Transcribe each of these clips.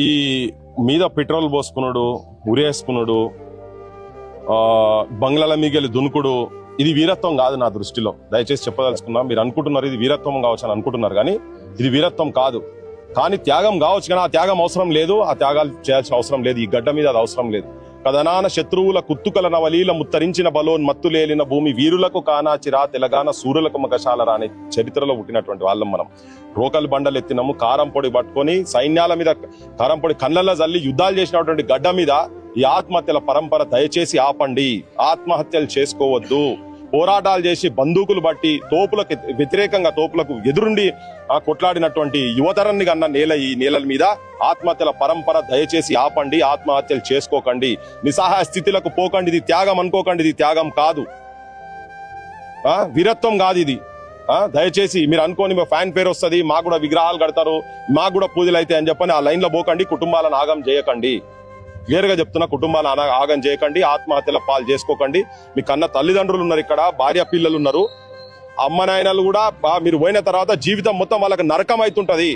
ఈ మీద పెట్రోల్ పోసుకున్నాడు, ఉరేసుకున్నాడు, బంగ్లాల మీగెళ్ళి దునుకుడు, ఇది వీరత్వం కాదు నా దృష్టిలో. దయచేసి చెప్పదలుచుకున్నా. మీరు అనుకుంటున్నారు ఇది వీరత్వం కావచ్చు అని అనుకుంటున్నారు, కానీ ఇది వీరత్వం కాదు. కానీ త్యాగం కావచ్చు, కానీ ఆ త్యాగం అవసరం లేదు. ఆ త్యాగాలు చేయాల్సిన అవసరం లేదు. ఈ గడ్డ మీద అది అవసరం లేదు. కథనాన శత్రువుల కుత్తుకల నవలీల ముత్తరించిన బలోన్ మత్తులేలిన భూమి వీరులకు కానాచిరా తెలంగాణ సూర్యులకు మగశాలరా అనే చరిత్రలో పుట్టినటువంటి వాళ్ళం మనం. రోకల్ బండలు ఎత్తినాము, కారం పొడి పట్టుకొని సైన్యాల మీద కారం పొడి కళ్ళల్లో జల్లి యుద్ధాలు చేసినటువంటి గడ్డ మీద ఈ ఆత్మహత్యల పరంపర దయచేసి ఆపండి. ఆత్మహత్యలు చేసుకోవద్దు. పోరాటాలు చేసి బందూకులు బట్టి తోపులకు వ్యతిరేకంగా, తోపులకు ఎదురుండి కొట్లాడినటువంటి యువతరాన్ని కన్నా ఈ నేలల మీద ఆత్మహత్యల పరంపర దయచేసి ఆపండి. ఆత్మహత్యలు చేసుకోకండి. నిస్సహాయ స్థితిలకు పోకండి. ఇది త్యాగం అనుకోకండి. ఇది త్యాగం కాదు, వీరత్వం కాదు ఇది. దయచేసి మీరు అనుకోని ఫ్యాన్ పేరు వస్తుంది, మాకు కూడా విగ్రహాలు కడతారు, మాకు కూడా పూజలు అయితే అని చెప్పని ఆ లైన్ లో పోకండి. కుటుంబాలను ఆగం చేయకండి. క్లియర్ గా చెప్తున్నా, కుటుంబాలను ఆగం చేయకండి. ఆత్మహత్యల పాలు చేసుకోకండి. మీ కన్న తల్లిదండ్రులు ఉన్నారు, ఇక్కడ భార్య పిల్లలు ఉన్నారు, అమ్మ నాయనలు కూడా. మీరు పోయిన తర్వాత జీవితం మొత్తం వాళ్ళకి నరకం అవుతుంటది.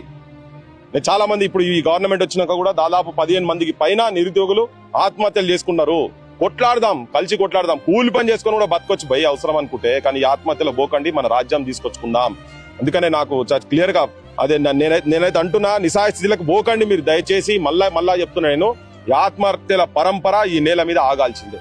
చాలా మంది ఇప్పుడు ఈ గవర్నమెంట్ వచ్చినాక కూడా దాదాపు 15 మందికి పైన నిరుద్యోగులు ఆత్మహత్యలు చేసుకున్నారు. కొట్లాడదాం, కలిసి కొట్లాడదాం. కూలి పని చేసుకొని కూడా బతకొచ్చు భయ అవసరం అనుకుంటే, కానీ ఈ ఆత్మహత్యలో పోకండి. మన రాజ్యం తీసుకొచ్చుకుందాం. అందుకనే నాకు క్లియర్ గా అదే నేనైతే అంటున్నా, నిస్సహాయ స్థితిలకు పోకండి మీరు దయచేసి. మళ్ళా చెప్తున్నా నేను, ఈ ఆత్మహత్యల పరంపర ఈ నేల మీద ఆగాల్సిందే.